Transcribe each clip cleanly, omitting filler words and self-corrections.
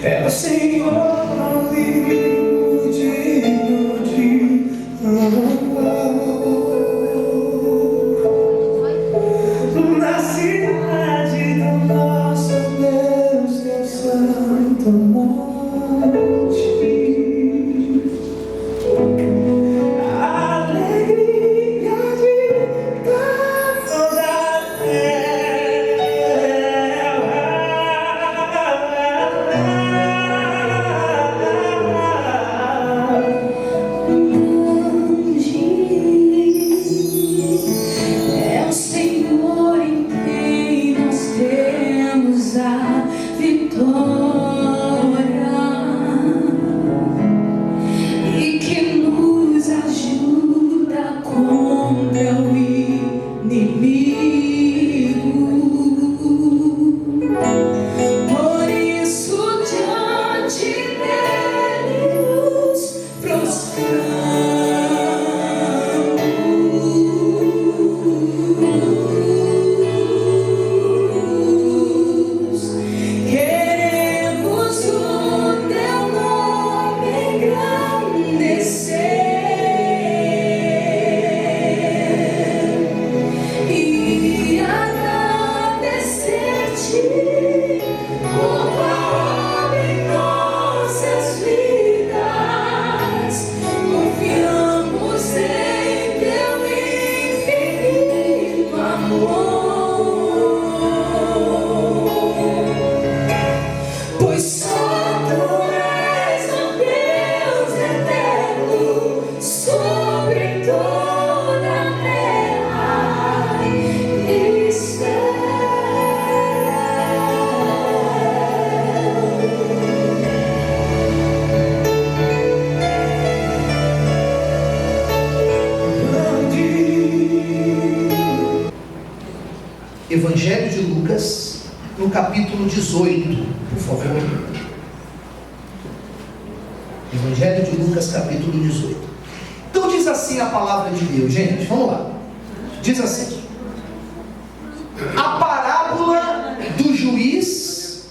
É o Senhor digno de louvor. Na cidade do nosso Deus, teu santo monte, a alegria de toda a terra. É o Senhor em quem nós temos a vitória, e que nos ajuda contra o inimigo. Por isso diante dele nos prostramos. Queremos o teu nome engrandecer e agradecer-te por tua obra em nossas vidas. Confiamos em teu infinito amor, pois só tu és o Deus eterno sobre toda a terra e céu. Evangelho de Lucas, no capítulo 18, por favor. Evangelho de Lucas, capítulo 18. Então diz assim a palavra de Deus, gente, vamos lá. Diz assim: a parábola do juiz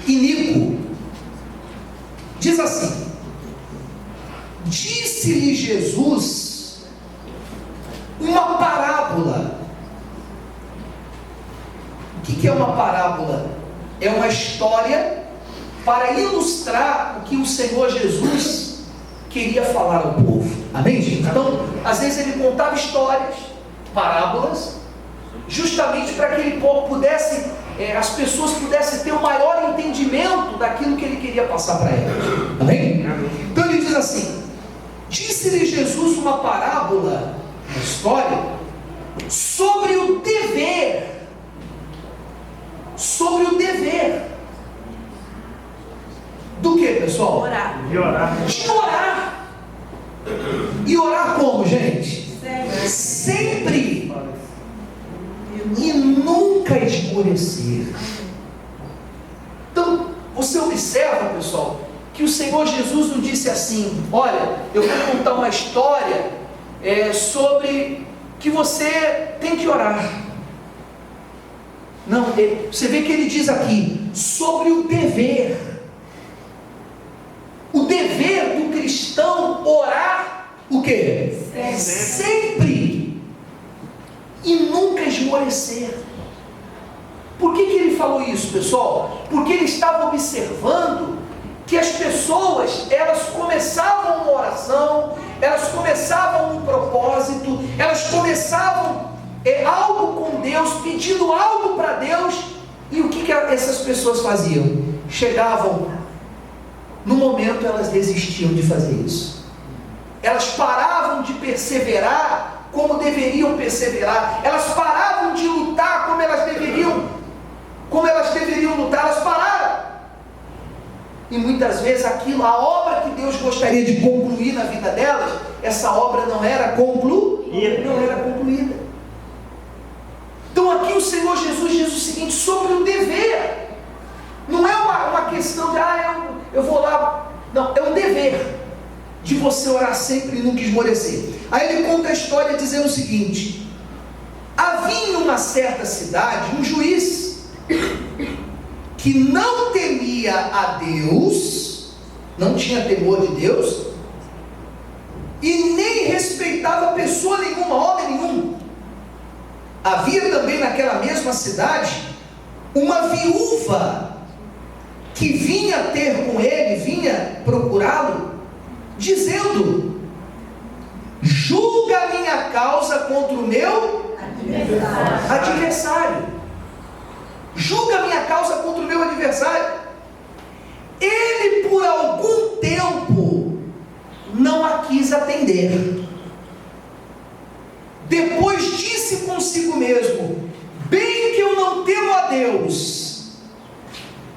iníquo. Diz assim: disse-lhe Jesus uma parábola. O que é uma parábola? É uma história para ilustrar o que o Senhor Jesus queria falar ao povo. Amém, gente? Então, às vezes ele contava histórias, parábolas, justamente para que ele pudesse, as pessoas pudessem ter o maior entendimento daquilo que ele queria passar para elas. Amém? Então ele diz assim: disse-lhe Jesus uma parábola, uma história, sobre o dever. Sobre o dever do que, pessoal? Orar. De orar. De orar. E orar como, gente? Sempre. E nunca esmorecer. Então, você observa, pessoal, que o Senhor Jesus não disse assim: olha, eu vou contar uma história sobre que você tem que orar. Não, você vê que ele diz aqui sobre o dever. O dever do cristão orar o quê? Sempre. E nunca esmorecer. Por que ele falou isso, pessoal? Porque ele estava observando que as pessoas, elas começavam uma oração, elas começavam um propósito, elas começavam algo com Deus, pedindo algo para Deus, e o que essas pessoas faziam? Chegavam no momento, elas desistiam de fazer isso. Elas paravam de perseverar como deveriam perseverar. Elas paravam de lutar como elas deveriam lutar. Elas pararam. E muitas vezes a obra que Deus gostaria de concluir na vida delas, essa obra não era concluída. Então aqui o Senhor Jesus diz o seguinte sobre o dever. Não é uma questão de eu vou lá. Não, é um dever de você orar sempre e nunca esmorecer. Aí ele conta a história dizendo o seguinte: havia em uma certa cidade um juiz que não temia a Deus, não tinha temor de Deus, e nem respeitava pessoa nenhuma, homem nenhum. Havia também naquela mesma cidade uma viúva que vinha ter com ele, vinha procurá-lo, dizendo: julga a minha causa contra o meu adversário. Julga a minha causa contra o meu adversário. Ele por algum tempo não a quis atender. Depois disse consigo mesmo: bem que eu não temo a Deus,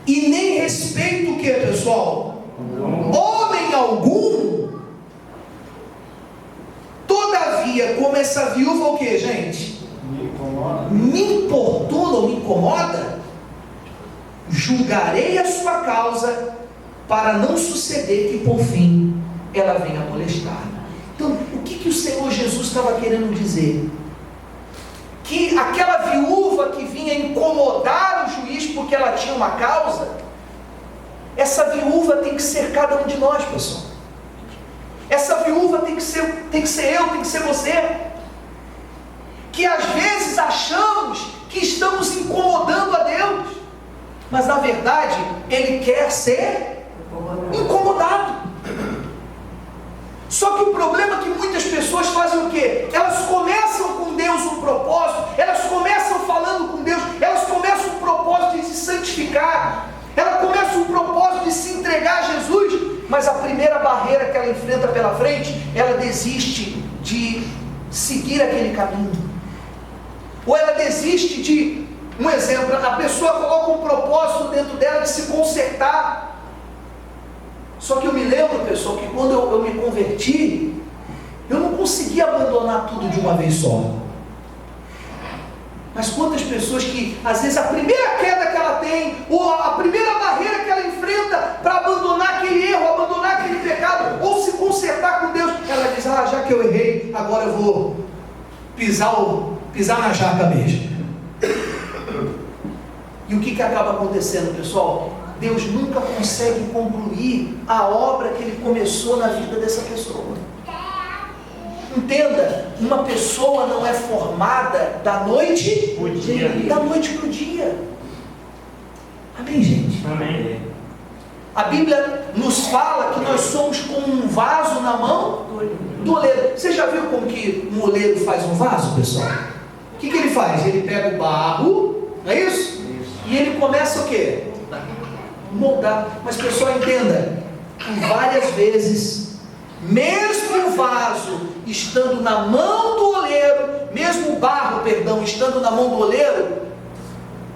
e nem respeito o que, pessoal? Homem algum. Todavia, como essa viúva, o que, gente? Me importuna ou me incomoda, julgarei a sua causa, para não suceder que por fim ela venha molestar. Então, o que o Senhor Jesus estava querendo dizer? Que aquela viúva que vinha incomodar o juiz porque ela tinha uma causa, essa viúva tem que ser cada um de nós, pessoal. Essa viúva tem que ser eu, tem que ser você. Que às vezes achamos que estamos incomodando a Deus, mas na verdade Ele quer ser incomodado. Só que o problema é que muitas pessoas fazem o quê? Elas começam com Deus um propósito, elas começam falando com Deus, elas começam um propósito de se santificar, ela começa um propósito de se entregar a Jesus, mas a primeira barreira que ela enfrenta pela frente, ela desiste de seguir aquele caminho. Ou ela desiste de, um exemplo, a pessoa coloca um propósito dentro dela de se consertar. Só que eu me lembro, pessoal, que quando eu me converti, eu não consegui abandonar tudo de uma vez só. Mas quantas pessoas que, às vezes, a primeira queda que ela tem, ou a primeira barreira que ela enfrenta para abandonar aquele erro, abandonar aquele pecado, ou se consertar com Deus, ela diz: ah, já que eu errei, agora eu vou pisar na jaca mesmo. E o que acaba acontecendo, pessoal? Deus nunca consegue concluir a obra que Ele começou na vida dessa pessoa. Entenda, uma pessoa não é formada da noite para o dia. Amém, gente? Amém. A Bíblia nos fala que nós somos como um vaso na mão do oleiro. Você já viu como que um oleiro faz um vaso, pessoal? O que ele faz? Ele pega o barro, não é isso? E ele começa o quê? Moldar. Mas, pessoal, entenda, várias vezes, mesmo o vaso estando na mão do oleiro, mesmo o barro, estando na mão do oleiro,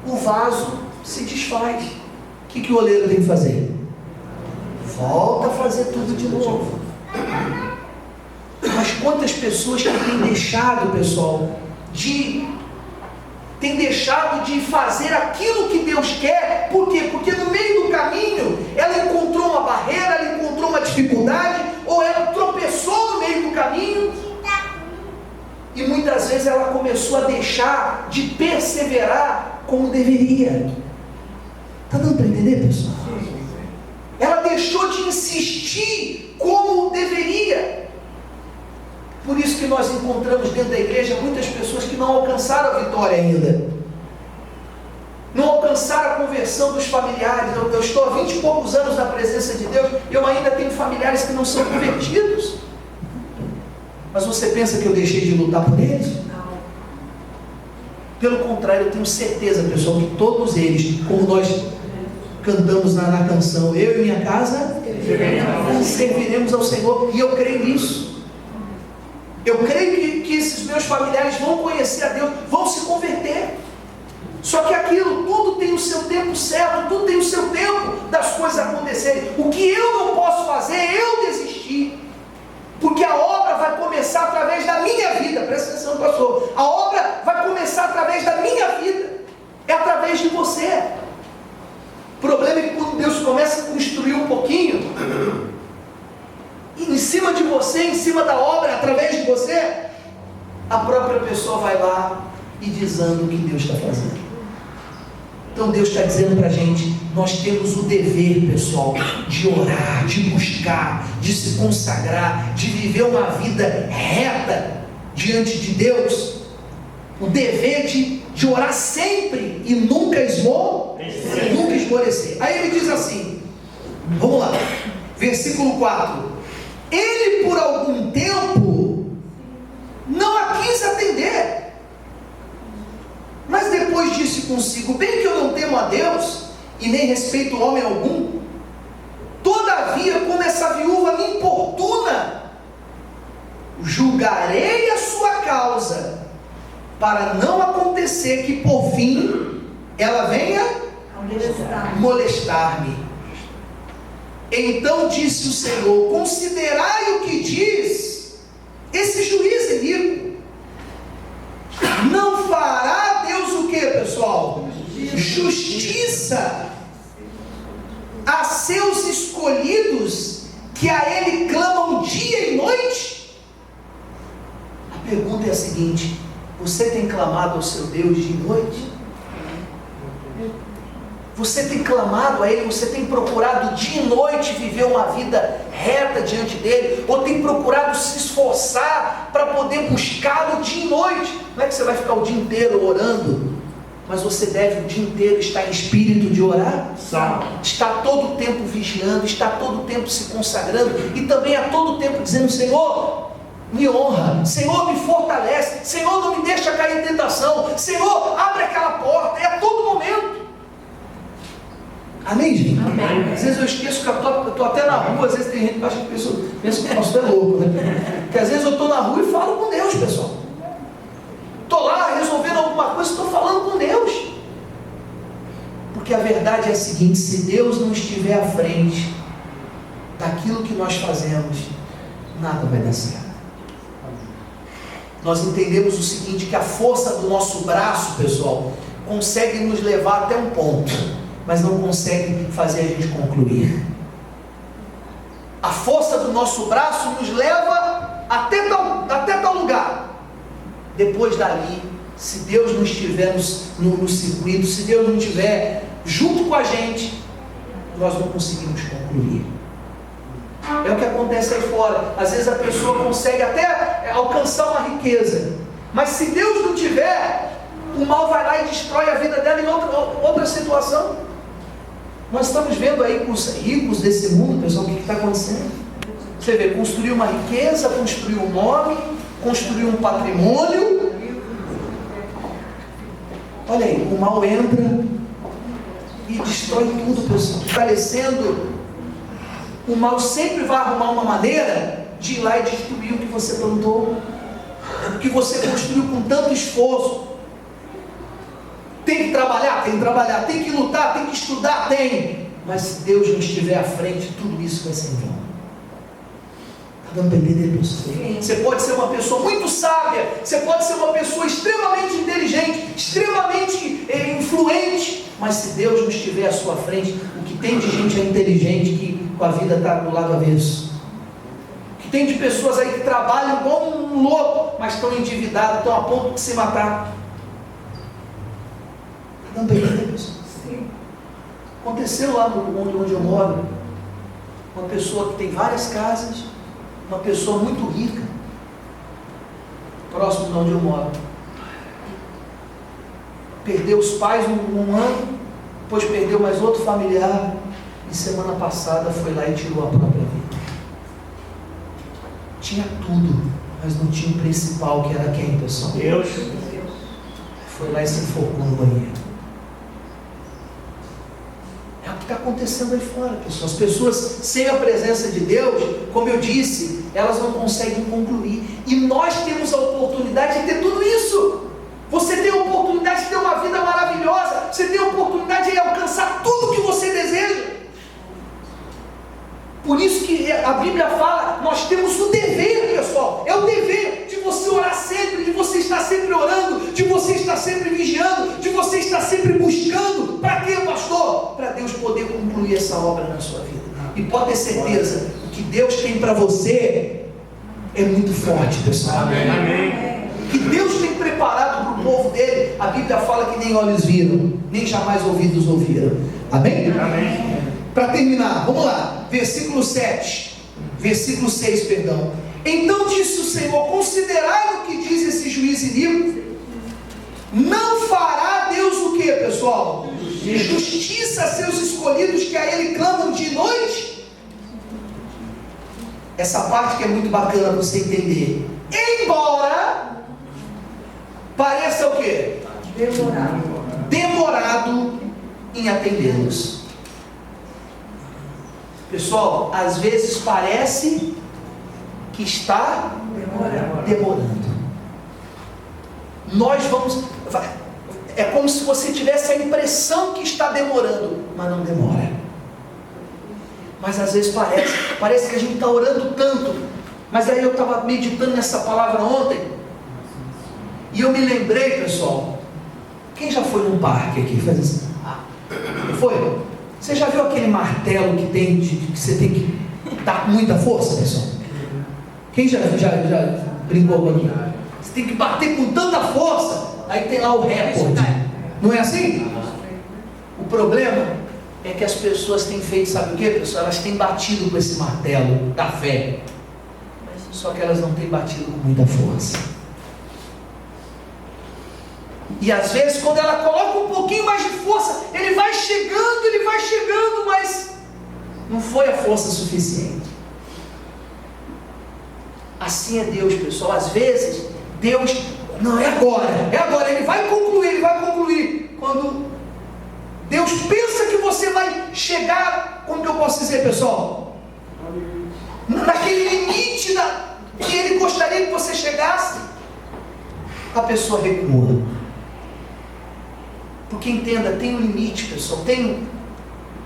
o vaso se desfaz. O que o oleiro tem que fazer? Volta a fazer tudo de novo. Mas quantas pessoas que têm deixado, pessoal, tem deixado de fazer aquilo que Deus quer. Por quê? Porque no meio do caminho ela encontrou uma barreira, ela encontrou uma dificuldade, ou ela tropeçou no meio do caminho, e muitas vezes ela começou a deixar de perseverar como deveria. Está dando para entender, pessoal? Ela deixou de insistir como deveria. Por isso que nós encontramos dentro da igreja muitas pessoas que não alcançaram a vitória ainda. Não alcançaram a conversão dos familiares. Eu estou há 20 e poucos anos na presença de Deus, eu ainda tenho familiares que não são convertidos. Mas você pensa que eu deixei de lutar por eles? Não. Pelo contrário, eu tenho certeza, pessoal, que todos eles, como nós cantamos na canção, eu e minha casa serviremos ao Senhor, e eu creio nisso. Eu creio que esses meus familiares vão conhecer a Deus, vão se converter. Só que aquilo, tudo tem o seu tempo certo, tudo tem o seu tempo das coisas acontecerem. O que eu não posso fazer é eu desistir. Porque a obra vai começar através da minha vida. Presta atenção, pastor. A obra vai começar através da minha vida. É através de você. O problema é que quando Deus começa a construir um pouquinho, em cima de você, em cima da obra, através de você, a própria pessoa vai lá e desanda o que Deus está fazendo. Então Deus está dizendo para a gente, nós temos o dever, pessoal, de orar, de buscar, de se consagrar, de viver uma vida reta diante de Deus. O dever de orar sempre e nunca esmorecer. Aí ele diz assim, vamos lá, versículo 4. Ele por algum tempo não a quis atender, mas depois disse consigo, bem que eu não temo a Deus e nem respeito homem algum, todavia como essa viúva me importuna, julgarei a sua causa, para não acontecer que por fim ela venha molestar-me. Então disse o Senhor, considerai o que diz esse juiz iníquo. Não fará Deus o que, pessoal? Justiça a seus escolhidos que a Ele clamam dia e noite? A pergunta é a seguinte, você tem clamado ao seu Deus dia e noite? Você tem clamado a Ele, você tem procurado dia e noite viver uma vida reta diante dEle, ou tem procurado se esforçar para poder buscá-lo dia e noite? Não é que você vai ficar o dia inteiro orando, mas você deve o dia inteiro estar em espírito de orar, estar todo o tempo vigiando, estar todo o tempo se consagrando, e também a todo tempo dizendo, Senhor, me honra, Senhor, me fortalece, Senhor, não me deixa cair em tentação, Senhor, abre aquela porta, é a todo momento. Amém, gente? Amém. Às vezes eu esqueço que eu estou até na rua, às vezes tem gente que acha que pensa que o pastor é louco, né? Porque às vezes eu estou na rua e falo com Deus, pessoal. Estou lá resolvendo alguma coisa, estou falando com Deus. Porque a verdade é a seguinte, se Deus não estiver à frente daquilo que nós fazemos, nada vai dar certo. Nós entendemos o seguinte, que a força do nosso braço, pessoal, consegue nos levar até um ponto, mas não consegue fazer a gente concluir. A força do nosso braço nos leva até tal lugar. Depois dali, se Deus não estiver no circuito, se Deus não estiver junto com a gente, nós não conseguimos concluir. É o que acontece aí fora. Às vezes a pessoa consegue até alcançar uma riqueza, mas se Deus não tiver, o mal vai lá e destrói a vida dela em outra situação. Nós estamos vendo aí com os ricos desse mundo, pessoal, o que está acontecendo? Você vê, construir uma riqueza, construir um nome, construir um patrimônio. Olha aí, o mal entra e destrói tudo, pessoal. Falecendo, o mal sempre vai arrumar uma maneira de ir lá e destruir o que você plantou, o que você construiu com tanto esforço. Tem que trabalhar, tem que lutar, tem que estudar, tem. Mas se Deus não estiver à frente, tudo isso vai ser em vão. Está dando para entender, pessoal? Você pode ser uma pessoa muito sábia, você pode ser uma pessoa extremamente inteligente, extremamente influente, mas se Deus não estiver à sua frente, o que tem de gente é inteligente que com a vida está do lado avesso. O que tem de pessoas aí que trabalham como um louco, mas estão endividados, estão a ponto de se matar. Não tem Deus. Aconteceu lá no mundo onde eu moro, uma pessoa que tem várias casas, uma pessoa muito rica, próximo de onde eu moro, perdeu os pais um ano, depois perdeu mais outro familiar, e semana passada foi lá e tirou a própria vida. Tinha tudo, mas não tinha o principal, que era quem, pessoal? Deus. Foi lá e se enfocou no banheiro. É o que está acontecendo aí fora, pessoal. As pessoas sem a presença de Deus, como eu disse, elas não conseguem concluir. E nós temos a oportunidade de ter tudo isso. Você tem a oportunidade de ter uma vida maravilhosa. Você tem a oportunidade de alcançar tudo que você deseja. Por isso que a Bíblia fala, nós temos o dever, pessoal. É o dever de você orar sempre, de você estar sempre orando, de você estar sempre vigiando, de você estar sempre buscando. Para quê, pastor? Para Deus poder concluir essa obra na sua vida. E pode ter certeza, o que Deus tem para você é muito forte, pessoal. Amém. O que Deus tem preparado para o novo dele, a Bíblia fala que nem olhos viram, nem jamais ouvidos ouviram. Amém? Amém. Para terminar, vamos lá, versículo 7, versículo 6, perdão. Então disse o Senhor: considerai o que diz esse juiz iníquo. Não fará Deus o que, pessoal? Justiça a seus escolhidos que a Ele clamam dia e noite? Essa parte que é muito bacana você entender. Embora pareça o que? Demorado em atendê-los. Pessoal, às vezes parece que está demorando. Nós vamos... É como se você tivesse a impressão que está demorando, mas não demora. Mas às vezes parece que a gente está orando tanto. Mas aí eu estava meditando nessa palavra ontem, e eu me lembrei, pessoal, quem já foi num parque aqui? Faz assim, foi? Você já viu aquele martelo que tem, que você tem que dar com muita força, pessoal? Quem já brincou aqui? Você tem que bater com tanta força, aí tem lá o recorde. Não é assim? O problema é que as pessoas têm feito, sabe o que, pessoal? Elas têm batido com esse martelo da fé, só que elas não têm batido com muita força. E às vezes, quando ela coloca um pouquinho mais de força, ele vai chegando, mas não foi a força suficiente. Assim é Deus, pessoal. Às vezes, Deus, não, é agora, Ele vai concluir. Quando Deus pensa que você vai chegar, como que eu posso dizer, pessoal? Naquele limite que Ele gostaria que você chegasse, a pessoa recua. Porque entenda, tem um limite, pessoal. Tem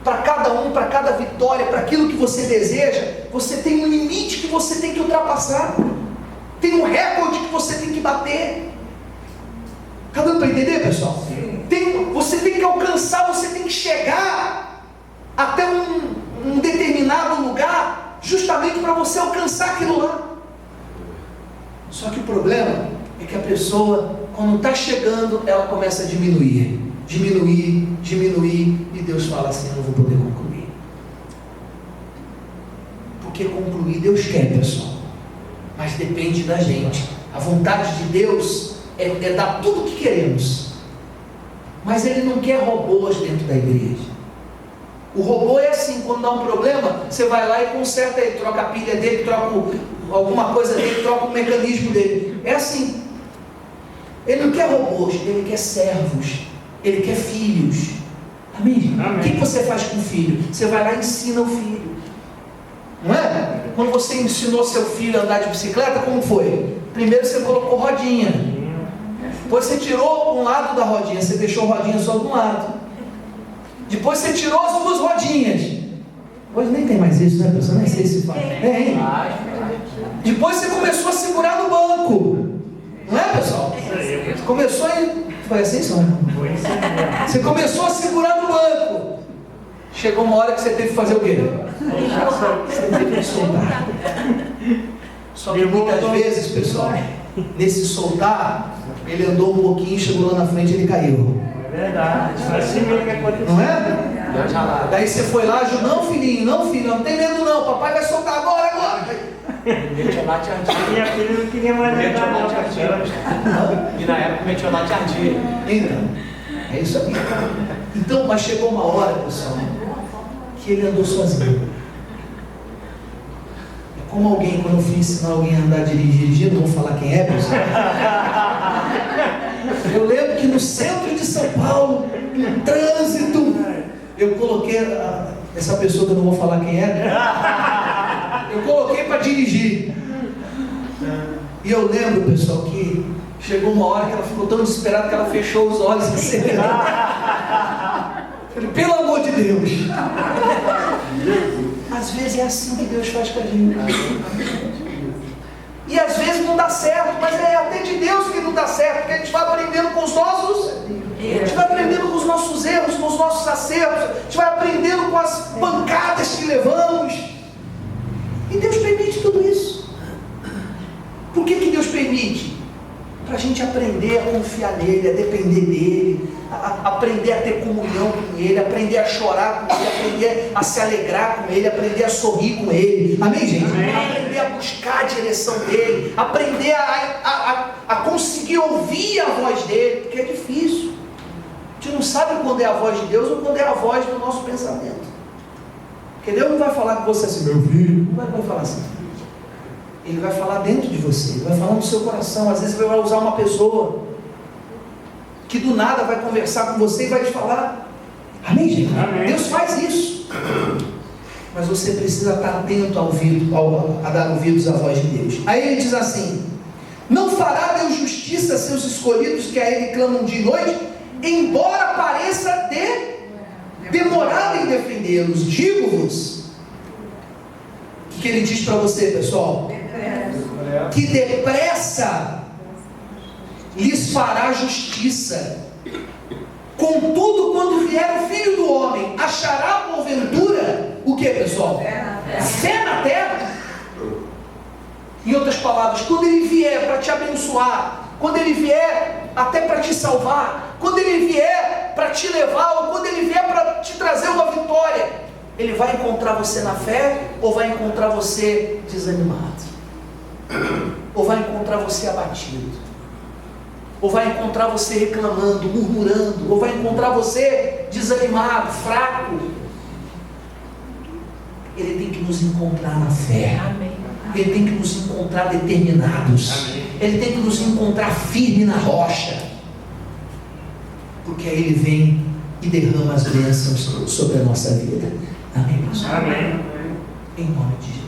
para cada um, para cada vitória, para aquilo que você deseja, você tem um limite que você tem que ultrapassar. Tem um recorde que você tem que bater. Está dando para entender, pessoal? Você tem que alcançar, você tem que chegar até um determinado lugar, justamente para você alcançar aquilo lá. Só que o problema é que a pessoa, quando está chegando, ela começa a diminuir, e Deus fala assim: eu não vou poder concluir. Porque concluir Deus quer, pessoal, mas depende da gente. A vontade de Deus é dar tudo o que queremos, mas Ele não quer robôs dentro da igreja. O robô é assim: quando dá um problema, você vai lá e conserta ele, troca a pilha dele, troca alguma coisa dele, troca o mecanismo dele. É assim. Ele não quer robôs, Ele quer servos, Ele quer filhos. Amém? Amém. O que você faz com o filho? Você vai lá e ensina o filho, não é? Quando você ensinou seu filho a andar de bicicleta, como foi? Primeiro você colocou rodinha, depois você tirou um lado da rodinha, você deixou a rodinha só de um lado, depois você tirou as duas rodinhas. Hoje nem tem mais isso, né, pessoal? Nem sei se faz. Tem. Depois você começou a segurar no banco, não é, pessoal? Você começou a... Foi assim, senhor? Você começou a segurar no banco. Chegou uma hora que você teve que fazer o quê? Você teve que soltar. Só que muitas vezes, pessoal, nesse soltar, ele andou um pouquinho, chegou lá na frente e ele caiu. É verdade. Foi assim mesmo que aconteceu. Não é? Daí você foi lá, não filhinho, não tem medo não, papai vai soltar agora. Minha filha não queria mais andar não. E na época o metionate ardia. Então, é isso aqui. Então, mas chegou uma hora, pessoal, que ele andou sozinho. É como alguém, quando eu fui ensinar alguém a andar dirigindo, não vou falar quem é, pessoal. Eu lembro que no centro de São Paulo, no trânsito, eu coloquei essa pessoa que eu não vou falar quem é, eu coloquei para dirigir. E eu lembro, pessoal, que chegou uma hora que ela ficou tão desesperada que ela fechou os olhos e acelerou. Falei, pelo amor de Deus. Às vezes é assim que Deus faz com a gente. E às vezes não dá certo, mas é até de Deus que não dá certo, porque a gente vai aprendendo com os nossos, a gente vai aprendendo com os nossos erros, com os nossos acertos, a gente vai aprendendo com as pancadas que levamos. E Deus permite tudo isso. Por que Deus permite? Para a gente aprender a confiar nele, a depender dele, a aprender a ter comunhão com ele, aprender a chorar com ele, aprender a se alegrar com ele, aprender a sorrir com ele. Amém, gente? Amém. Aprender a buscar a direção dele, aprender a conseguir ouvir a voz dele, porque é difícil. A gente não sabe quando é a voz de Deus ou quando é a voz do nosso pensamento. Porque Deus não vai falar com você assim, meu filho, não vai falar assim. Ele vai falar dentro de você, ele vai falar no seu coração. Às vezes ele vai usar uma pessoa que do nada vai conversar com você e vai te falar. Amém, gente? Amém. Deus faz isso. Mas você precisa estar atento a dar ouvidos à voz de Deus. Aí ele diz assim: não fará Deus justiça a seus escolhidos que a ele clamam dia e noite, embora pareça demorado em defendê-los. Digo-vos, o que ele diz para você, pessoal? Que depressa lhes fará justiça. Contudo, quando vier o Filho do Homem, achará porventura o que, pessoal? Fé na terra. Em outras palavras, quando ele vier para te abençoar, quando ele vier até para te salvar, quando ele vier para te levar, ou quando ele vier para te trazer uma vitória, ele vai encontrar você na fé, ou vai encontrar você desanimado, ou vai encontrar você abatido, ou vai encontrar você reclamando, murmurando, ou vai encontrar você desanimado, fraco. Ele tem que nos encontrar na fé. Amém. Ele tem que nos encontrar determinados. Amém. Ele tem que nos encontrar firme na rocha. Porque aí ele vem e derrama as bênçãos sobre a nossa vida. Amém, pessoal? Amém. Em nome de Jesus.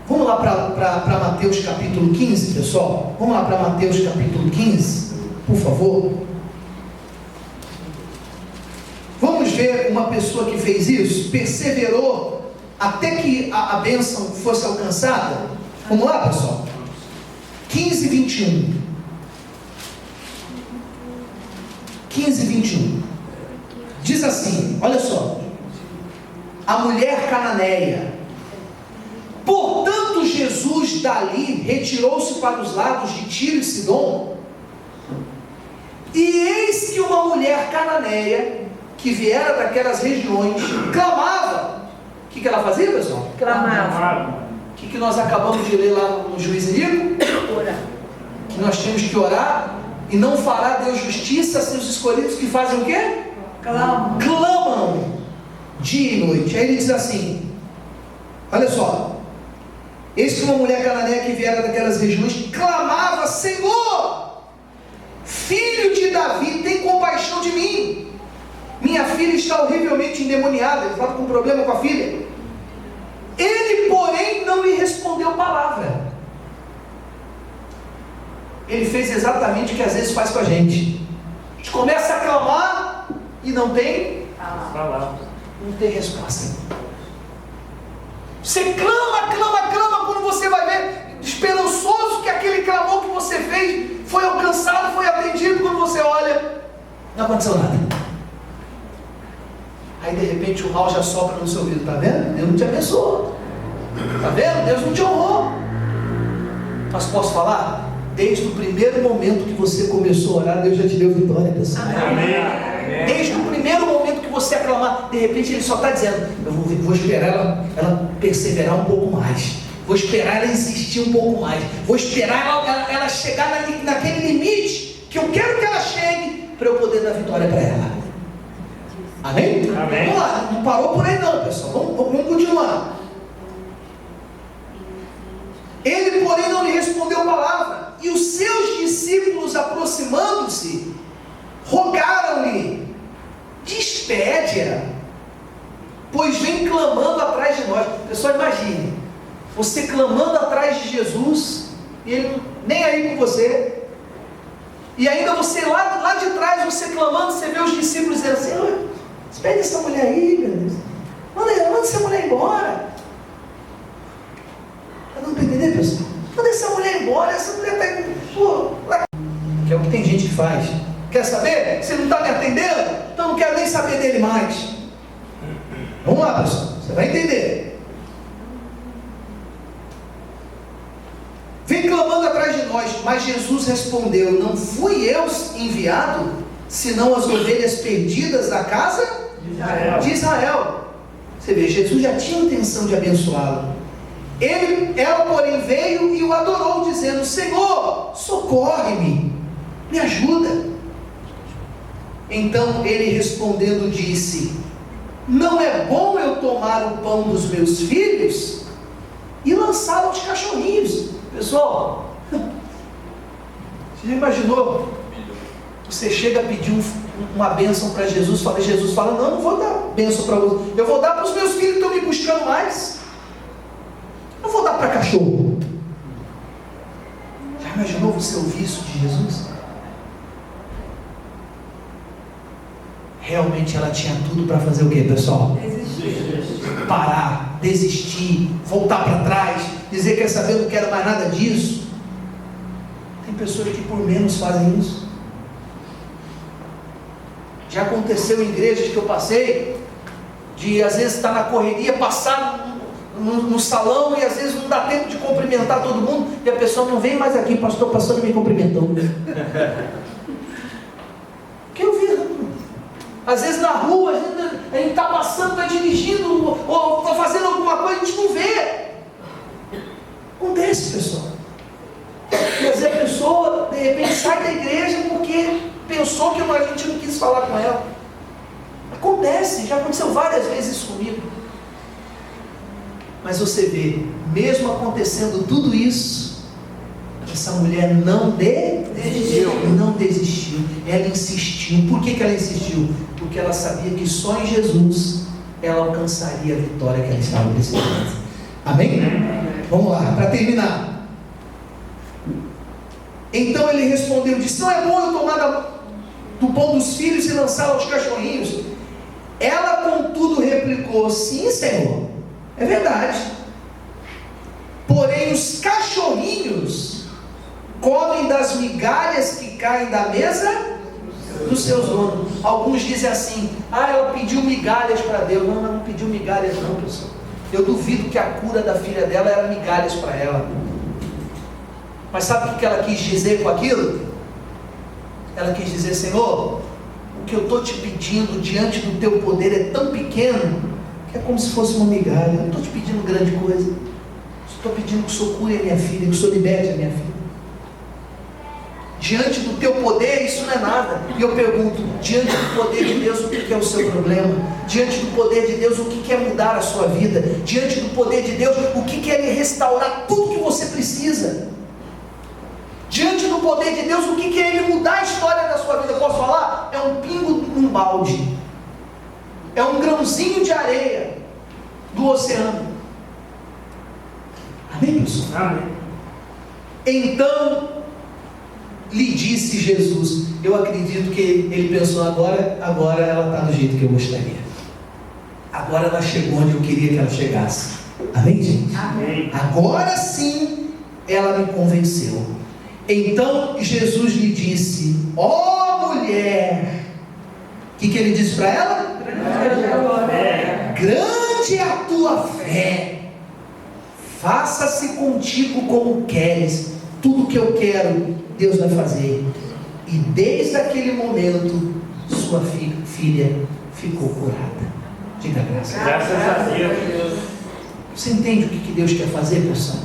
Vamos lá para Mateus capítulo 15, pessoal. Vamos lá para Mateus capítulo 15, por favor. Vamos ver uma pessoa que fez isso, perseverou até que a bênção fosse alcançada. Vamos lá, pessoal. 15, 21. 15, 21. Diz assim, olha só. A mulher cananeia. Portanto, Jesus dali retirou-se para os lados de Tiro e Sidom. E eis que uma mulher cananeia, que viera daquelas regiões, clamava. O que ela fazia, pessoal? Clamava. O que nós acabamos de ler lá no Juízo Rico? Orar. Que nós temos que orar, e não fará Deus justiça a seus escolhidos que fazem o quê? Clamam dia e noite. Aí ele diz assim, olha só, eis que uma mulher cananeia que viera daquelas regiões clamava: Senhor, filho de Davi, tem compaixão de mim, minha filha está horrivelmente endemoniada. Ele estava com um problema com a filha. Ele, porém, não lhe respondeu palavra. Ele fez exatamente o que às vezes faz com a gente. A gente começa a clamar e não tem resposta. Você clama, quando você vai ver, esperançoso que aquele clamor que você fez foi alcançado, foi atendido. Quando você olha, não aconteceu nada. Aí de repente o mal já sopra no seu ouvido. Está vendo? Deus não te abençoou. Está vendo? Deus não te honrou. Mas posso falar? Desde o primeiro momento que você começou a orar, Deus já te deu vitória, pessoal. Amém. Desde o primeiro momento que você aclamar, de repente Ele só está dizendo: eu vou esperar ela perseverar um pouco mais, vou esperar ela insistir um pouco mais, vou esperar ela chegar naquele limite que eu quero que ela chegue, para eu poder dar vitória para ela. Amém? Amém. Vamos lá, não parou por aí não, pessoal, vamos continuar. Ele, porém, não lhe respondeu palavra, e os seus discípulos, aproximando-se, rogaram-lhe: despede-a, pois vem clamando atrás de nós. Pessoal, imagine, você clamando atrás de Jesus, e Ele nem aí com você, e ainda você lá de trás, você clamando, você vê os discípulos dizendo assim: despede essa mulher aí, meu Deus, manda essa mulher embora. Não para entender, pessoal? Manda essa mulher embora, essa mulher está... Que é o que tem gente que faz. Quer saber? Você não está me atendendo? Então não quero nem saber dele mais. Vamos lá, pessoal, você vai entender. Vem clamando atrás de nós. Mas Jesus respondeu: não fui eu enviado, senão as ovelhas perdidas da casa de Israel. Você vê, Jesus já tinha intenção de abençoá-lo. Ela, porém, veio e o adorou, dizendo: Senhor, socorre-me, me ajuda. Então ele respondendo disse: não é bom eu tomar o pão dos meus filhos e lançá-lo aos cachorrinhos. Pessoal, você já imaginou? Você chega a pedir uma bênção para Jesus, Jesus fala: não, não vou dar bênção para você, eu vou dar para os meus filhos que estão me buscando mais, não vou dar para cachorro. Já imaginou você ouvir isso de Jesus? Realmente ela tinha tudo para fazer o que, pessoal? Desistir. Parar, desistir, voltar para trás, dizer: quer saber, eu não quero mais nada disso. Tem pessoas que por menos fazem isso. Já aconteceu em igrejas que eu passei, de às vezes estar na correria, passar no salão e às vezes não dá tempo de cumprimentar todo mundo, e a pessoa não vem mais aqui: pastor, passou e me cumprimentou. Que eu vi. Às vezes na rua, a gente está passando, está dirigindo, ou está fazendo alguma coisa, a gente não vê. Acontece, pessoal. E às vezes a pessoa, de repente, sai da igreja porque pensou que a gente não quis falar com ela. Acontece, já aconteceu várias vezes isso comigo. Mas você vê, mesmo acontecendo tudo isso, essa mulher não desistiu. Ela insistiu. Por que ela insistiu? Porque ela sabia que só em Jesus ela alcançaria a vitória que ela estava precisando. Amém? Vamos lá, para terminar. Então ele respondeu, disse: não é bom eu tomar do pão dos filhos e lançá-lo aos cachorrinhos. Ela, contudo, replicou: sim, Senhor, é verdade. Porém os cachorrinhos comem das migalhas que caem da mesa dos seus donos. Alguns dizem assim: ela pediu migalhas para Deus. Não, ela não pediu migalhas não, pessoal. Eu duvido que a cura da filha dela era migalhas para ela. Mas sabe o que ela quis dizer com aquilo? Ela quis dizer: Senhor, o que eu estou te pedindo diante do teu poder é tão pequeno, que é como se fosse uma migalha. Eu não estou te pedindo grande coisa. Estou pedindo que o Senhor cure a minha filha, que o Senhor liberte a minha filha. Diante do teu poder, isso não é nada. E eu pergunto: diante do poder de Deus, o que é o seu problema? Diante do poder de Deus, o que é mudar a sua vida? Diante do poder de Deus, o que é restaurar tudo que você precisa? Diante do poder de Deus, o que é Ele mudar a história da sua vida? Posso falar? É um pingo num balde. É um grãozinho de areia do oceano. Amém, pessoal? Amém. Então lhe disse Jesus. Eu acredito que ele pensou: agora ela está do jeito que eu gostaria. Agora ela chegou onde eu queria que ela chegasse. Amém, gente? Amém. Agora sim ela me convenceu. Então Jesus lhe disse: ó mulher. O que ele disse para ela? Grande é a tua fé. Faça-se contigo como queres. Tudo que eu quero, Deus vai fazer. E desde aquele momento, sua filha ficou curada. Diga graças a Deus. Você entende o que Deus quer fazer, pessoal?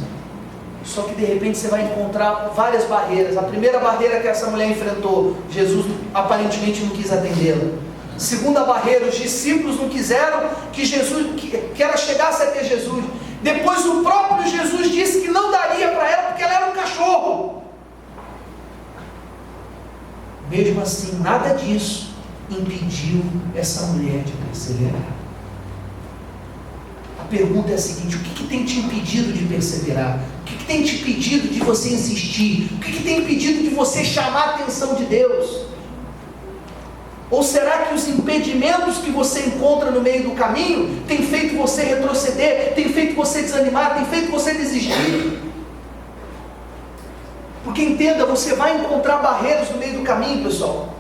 Só que de repente você vai encontrar várias barreiras. A primeira barreira que essa mulher enfrentou, Jesus aparentemente não quis atendê-la. Segunda barreira, os discípulos não quiseram que ela chegasse até Jesus. Depois o próprio Jesus disse que não daria para ela porque ela era um cachorro. Mesmo assim, nada disso impediu essa mulher de perseverar. A pergunta é a seguinte: o que tem te impedido de perseverar? O que tem te impedido de você insistir? O que tem impedido de você chamar a atenção de Deus? Ou será que os impedimentos que você encontra no meio do caminho tem feito você retroceder, tem feito você desanimar, tem feito você desistir? Porque entenda, você vai encontrar barreiras no meio do caminho, pessoal.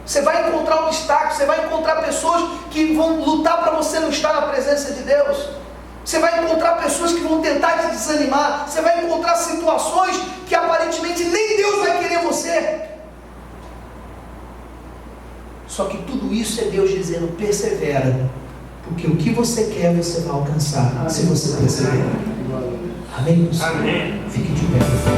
Você vai encontrar obstáculos, você vai encontrar pessoas que vão lutar para você não estar na presença de Deus. Você vai encontrar pessoas que vão tentar te desanimar. Você vai encontrar situações que aparentemente aparentemente nem Deus vai querer você. Só que tudo isso é Deus dizendo: persevera, porque o que você quer você vai alcançar se você perseverar. Amém? Amém. Fique de pé.